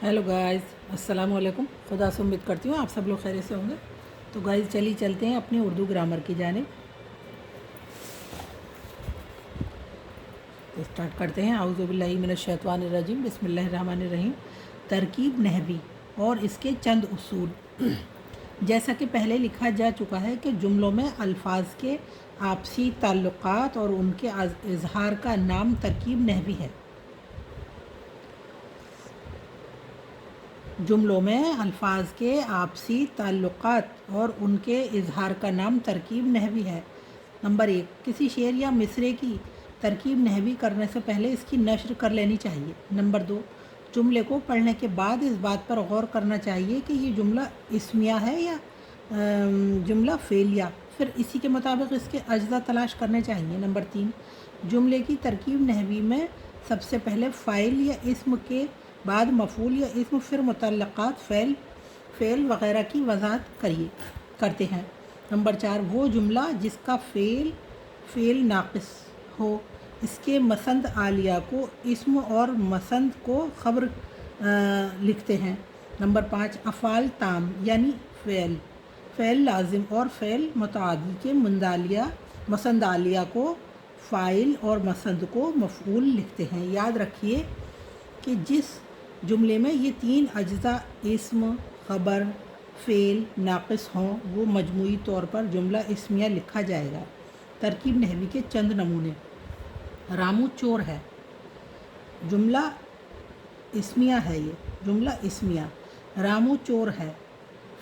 Hello guys, अस्सलाम वालेकुम। खुदा से उम्मीद करती हूँ आप सब लोग खैरियत से होंगे। तो गाइस चलिए चलते हैं अपनी उर्दू ग्रामर की जानिब। तो स्टार्ट करते हैं। आऊज़ु बिल्लाहि मिनश शैतानिर रजीम, बिस्मिल्लाहिर रहमानिर रहीम। तरकीब नहवी और इसके चंद उसूल। जैसा कि पहले लिखा जा चुका है कि जुमलों में अल्फाज के आपसी ताल्लुकात और उनके इजहार का नाम तरकीब नहवी है। जुमलों में अल्फाज के आपसी ताल्लुकात और उनके इजहार का नाम तरकीब नहवी है। नंबर 1, किसी शेर या मिसरे की तरकीब नहवी करने से पहले इसकी नशर कर लेनी चाहिए। नंबर 2, जुमले को पढ़ने के बाद इस बात पर गौर करना चाहिए कि ये जुमला इस्मिया है या जुमला फ़ेलिया, फिर इसी के मुताबिक इसके अज्जा तलाश करने चाहिए। नंबर 3, जुमले की तरकीब नहवी में सबसे पहले फ़ाइल या इस्म के बाद मफ़ूल या इस्म फिर मुतल्लक़ात फ़ेल वग़ैरह की वज़ाहत करते हैं। नंबर 4, वो जुमला जिसका फ़ेल नाक़िस हो, इसके मसंद आलिया को इस्म और मसंद को ख़बर लिखते हैं। नंबर 5, अफ़ाल ताम यानी फ़ेल लाजिम और फ़ेल मुतअद्दी के मसंद आलिया को फ़ाइल और मसंद को मफ़ऊल लिखते हैं। याद रखिए कि जिस जुमले में ये 3 अज्जा इस्म, ख़बर, फ़ेल नाक़िस हों वो मजमूई तौर पर जुमला इस्मिया लिखा जाएगा। तरकीब नहवी के चंद नमूने। रामू चोर है, जुमला इस्मिया है। ये जुमला इस्मिया। रामू चोर है,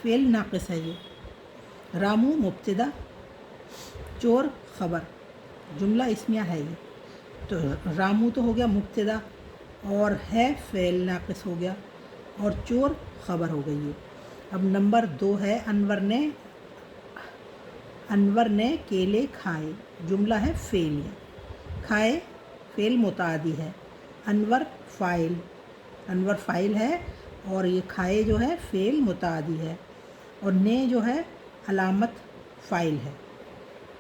फ़ेल नाक़िस है। ये रामू मुब्तदा, चोर ख़बर, जुमला इस्मिया है। ये तो रामू तो हो गया मुब्तदा और है फ़ेल नाक़िस हो गया और चोर ख़बर हो गई है। अब नंबर 2 है अनवर ने केले खाए, जुमला है फ़ेल। खाए फ़ेल मुतादी है, अनवर फ़ाइल है और ये खाए जो है फ़ेल मुतादी है और ने जो है अलामत फ़ाइल है,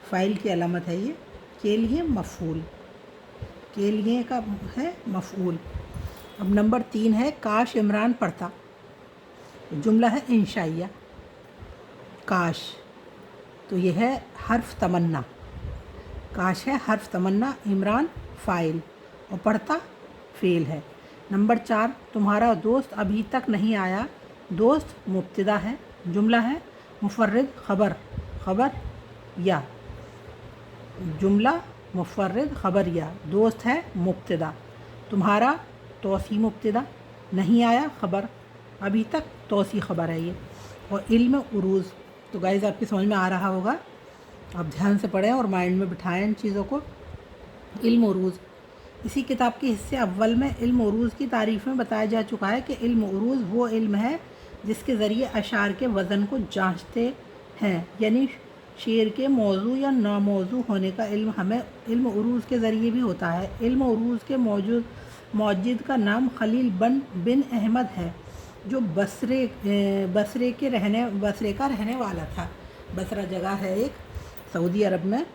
फ़ाइल की अलामत है। ये के लिए मफ़ऊल, के लिए का है मफ़ऊल। अब नंबर 3 है काश इमरान पढ़ता, जुमला है इंशाइया। काश तो ये है हर्फ तमन्ना, काश है हर्फ तमन्ना, इमरान फ़ाइल और पढ़ता फ़ेल है। नंबर 4, तुम्हारा दोस्त अभी तक नहीं आया, दोस्त मुब्तदा है, जुमला है मुफ़र्रिद ख़बर या, जुमला मुफ़र्रिद ख़बर या, दोस्त है मुब्तदा, तुम्हारा तौसी मुब्तदा, नहीं आया ख़बर, अभी तक तौसी ख़बर है ये। और इल्म उरूज़, तो गाइज़ आपकी समझ में आ रहा होगा, आप ध्यान से पढ़ें और माइंड में बिठाएं इन चीज़ों को। इल्म उरूज़, इसी किताब के हिस्से अव्वल में इल्म उरूज़ की तारीफ़ में बताया जा चुका है कि इल्म उरूज़ वो इल्म है जिसके ज़रिए अशार के वज़न को जांचते हैं, यानी शेर के मौजू या नामौजू होने का इल्म हमें इल्म उरूज़ के ज़रिए भी होता है। इल्म उरूज़ के मौजिद का नाम खलील बिन अहमद है, जो बसरे का रहने वाला था। बसरा जगह है एक सऊदी अरब में।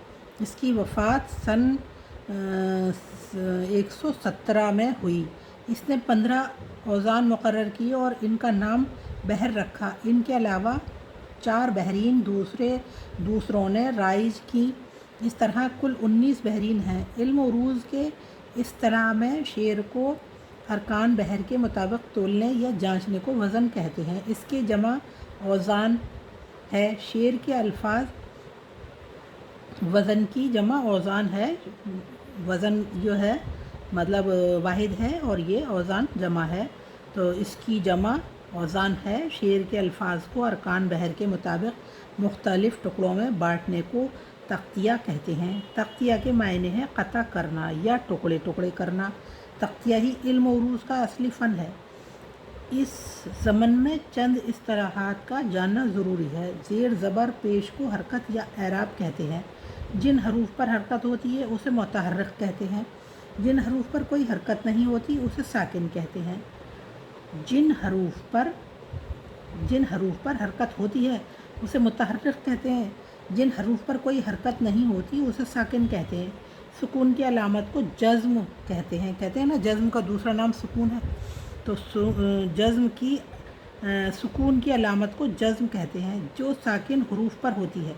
इसकी वफ़ात सन 117 में हुई। इसने 15 औज़ान मुक़र्रर किए और इनका नाम बहर रखा। इनके अलावा 4 बहरीन दूसरों ने राइज की। इस तरह कुल 19 बहरीन हैं। इल्म उरूज़ के इस तरह में शेर को अरकान बहर के मुताबिक तोलने या जांचने को वज़न कहते हैं। इसके जमा औज़ान है। शेर के अल्फाज वज़न की जमा औज़ान है। वज़न जो है मतलब वाहिद है और ये औज़ान जमा है, तो इसकी जमा औज़ान है। शेर के अल्फाज को अरकान बहर के मुताबिक मुख्तलिफ़ टुकड़ों में बाँटने को तख्तिया कहते हैं। तख्तिया के मायने हैं क़ता करना या टुकड़े टुकड़े करना। तख्तिया ही इल्म उरूज़ का असली फ़न है। इस ज़मन में चंद इस्तिलाहात का जानना ज़रूरी है। ज़ेर ज़बर पेश को हरकत या एराब कहते हैं। जिन हरूफ पर हरकत होती है उसे मुतहर्रिक कहते हैं। जिन हरूफ पर कोई हरकत नहीं होती उसे साकिन कहते हैं। जिन हरूफ पर हरकत होती है उसे मुतहर्रिक कहते हैं। जिन हरूफ पर कोई हरकत नहीं होती उसे साकिन कहते हैं। सुकून की अलामत को जज़्म कहते हैं ना, जज़्म का दूसरा नाम सुकून है। تو جزم کی سکون کی علامت کو جزم کہتے ہیں جو ساکن حروف پر ہوتی ہے۔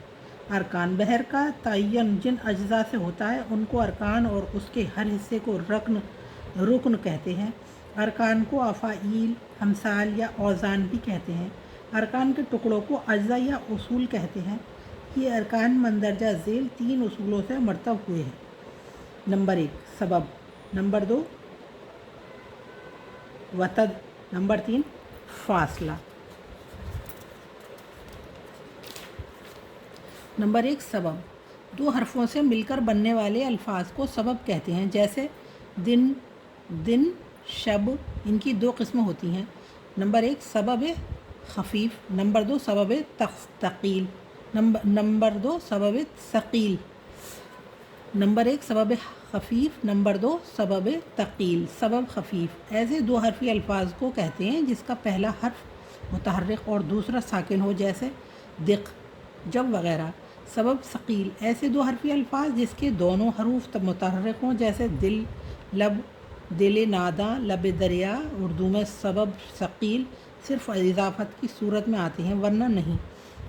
ارکان بحر کا تعین جن اجزاء سے ہوتا ہے ان کو ارکان اور اس کے ہر حصے کو رکن کہتے ہیں۔ ارکان کو افعیل، امثال یا اوزان بھی کہتے ہیں۔ ارکان کے ٹکڑوں کو اجزاء یا اصول کہتے ہیں۔ یہ ارکان مندرجہ ذیل 3 اصولوں سے مرتب ہوئے ہیں۔ نمبر 1 سبب، نمبر 2 وتد، نمبر 3 فاصلہ۔ نمبر 1 سبب، 2 حرفوں سے مل کر بننے والے الفاظ کو سبب کہتے ہیں، جیسے دن، شب، ان کی 2 قسمیں ہوتی ہیں۔ نمبر 1 سبب خفیف، نمبر 2 سبب ثقیل، نمبر 2 سبب ثقیل۔ نمبر 1 سبب خفیف، نمبر 2 سبب ثقیل۔ سبب خفیف ایسے 2 حرفی الفاظ کو کہتے ہیں جس کا پہلا حرف متحرک اور دوسرا ساکن ہو، جیسے دق، جب وغیرہ۔ سبب ثقیل ایسے 2 حرفی الفاظ جس کے دونوں حروف متحرک ہوں، جیسے دل، لب، دل ناداں، لب دریا۔ اردو میں سبب ثقیل صرف اضافت کی صورت میں آتے ہیں ورنہ نہیں۔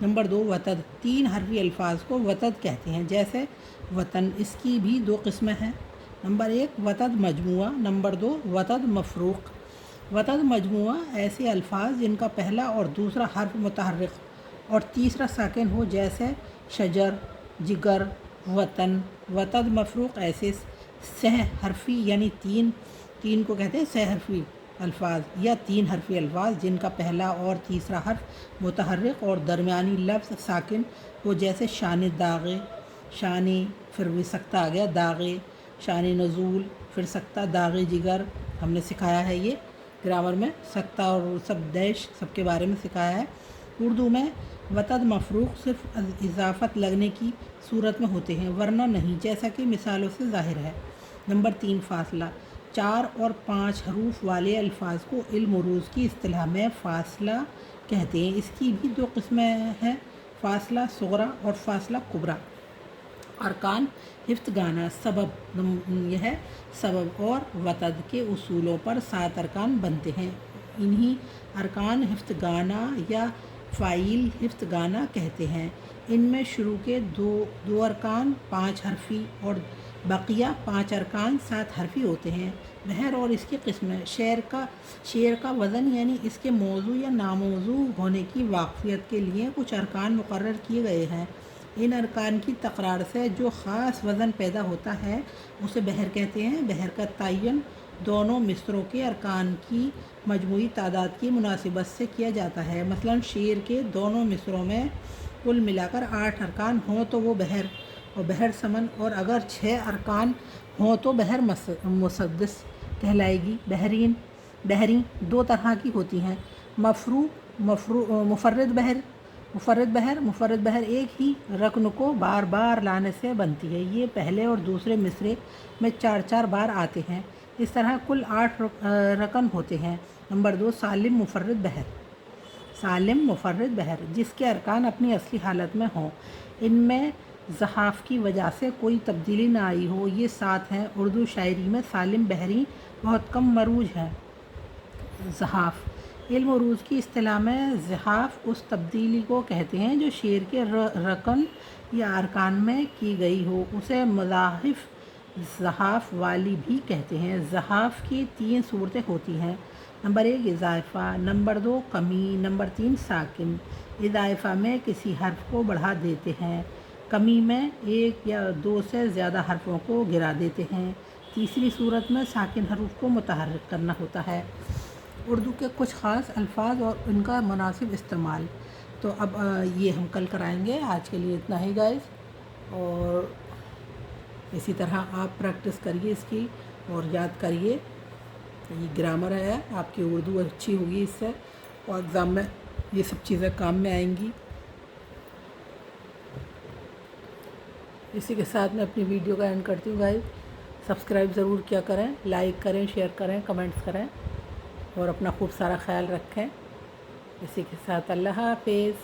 نمبر 2 وتد، 3 حرفی الفاظ کو وتد کہتے ہیں، جیسے وطن، اس کی بھی 2 قسمیں ہیں۔ نمبر 1 وتد مجموعہ، نمبر 2 وتد مفروق۔ وتد مجموعہ ایسے الفاظ جن کا پہلا اور دوسرا حرف متحرک اور تیسرا ساکن ہو، جیسے شجر، جگر، وطن۔ وتد مفروق ایسے 6 حرفی یعنی 3 کو کہتے ہیں 6 حرفی الفاظ یا 3 حرفی الفاظ جن کا پہلا اور تیسرا حرف متحرک اور درمیانی لفظ ساکن ہو، جیسے شان داغے، شان پھر بھی سکتہ آ گیا داغے، شان نزول پھر سکتہ داغے جگر۔ ہم نے سکھایا ہے یہ گرامر میں، سکتہ اور سب دیش سب کے بارے میں سکھایا ہے۔ اردو میں وتد مفروق صرف اضافت لگنے کی صورت میں ہوتے ہیں ورنہ نہیں، جیسا کہ مثالوں سے ظاہر ہے۔ نمبر 3 فاصلہ، 4 اور 5 حروف والے الفاظ کو علم عروض کی اصطلاح میں فاصلہ کہتے ہیں۔ اس کی بھی 2 قسمیں ہیں، فاصلہ صغریٰ اور فاصلہ کبریٰ۔ ارکان حفظگانہ، سبب یہ ہے سبب اور وتد کے اصولوں پر 7 ارکان بنتے ہیں، انہی ارکان حفظگانہ یا فاعل حفظگانہ کہتے ہیں۔ ان میں شروع کے 2 ارکان 5 حرفی اور بقیہ 5 ارکان 7 حرفی ہوتے ہیں۔ بحر اور اس کی قسمیں، شعر کا وزن یعنی اس کے موضوع یا ناموضوع ہونے کی واقفیت کے لیے کچھ ارکان مقرر کیے گئے ہیں۔ ان ارکان کی تکرار سے جو خاص وزن پیدا ہوتا ہے اسے بحر کہتے ہیں۔ بحر کا تعین دونوں مصروں کے ارکان کی مجموعی تعداد کی مناسبت سے کیا جاتا ہے۔ مثلاً شعر کے دونوں مصروں میں کل ملا کر 8 ارکان ہوں تو وہ بحر اور بحر سمن، اور اگر 6 ارکان ہوں تو بحر مسدس کہلائے گی۔ بحریں 2 طرح کی ہوتی ہیں، مفرد بحر ایک ہی رکن کو بار بار لانے سے بنتی ہے، یہ پہلے اور دوسرے مصرے میں 4 بار آتے ہیں، اس طرح کل 8 رکن ہوتے ہیں۔ نمبر 2 سالم مفرد بحر جس کے ارکان اپنی اصلی حالت میں ہوں، ان میں زحاف کی وجہ سے کوئی تبدیلی نہ آئی ہو، یہ 7 ہیں۔ اردو شاعری میں سالم بحری بہت کم مروج ہے۔ زحاف، علم عروض کی اصطلاح میں زحاف اس تبدیلی کو کہتے ہیں جو شعر کے رکن یا ارکان میں کی گئی ہو، اسے مضاعف زحاف والی بھی کہتے ہیں۔ زحاف کی 3 صورتیں ہوتی ہیں، نمبر 1 اضافہ، نمبر 2 کمی، نمبر 3 ساکن۔ اضافہ میں کسی حرف کو بڑھا دیتے ہیں، کمی میں 1 یا 2 سے زیادہ حرفوں کو گرا دیتے ہیں، تیسری صورت میں ساکن حروف کو متحرک کرنا ہوتا ہے۔ اردو کے کچھ خاص الفاظ اور ان کا مناسب استعمال، تو اب یہ ہم کل کرائیں گے۔ آج کے لیے اتنا ہی گائز، اور اسی طرح آپ پریکٹس کریے اس کی اور یاد کریے، یہ گرامر ہے، آپ کی اردو اچھی ہوگی اس سے، اور ایگزام میں یہ سب چیزیں کام میں آئیں گی۔ اسی کے ساتھ میں اپنی ویڈیو کا اینڈ کرتی ہوں گائز۔ سبسکرائب ضرور کیا کریں، لائک کریں، شیئر کریں، کمنٹس کریں، اور اپنا خوب سارا خیال رکھیں۔ اسی کے ساتھ اللہ حافظ۔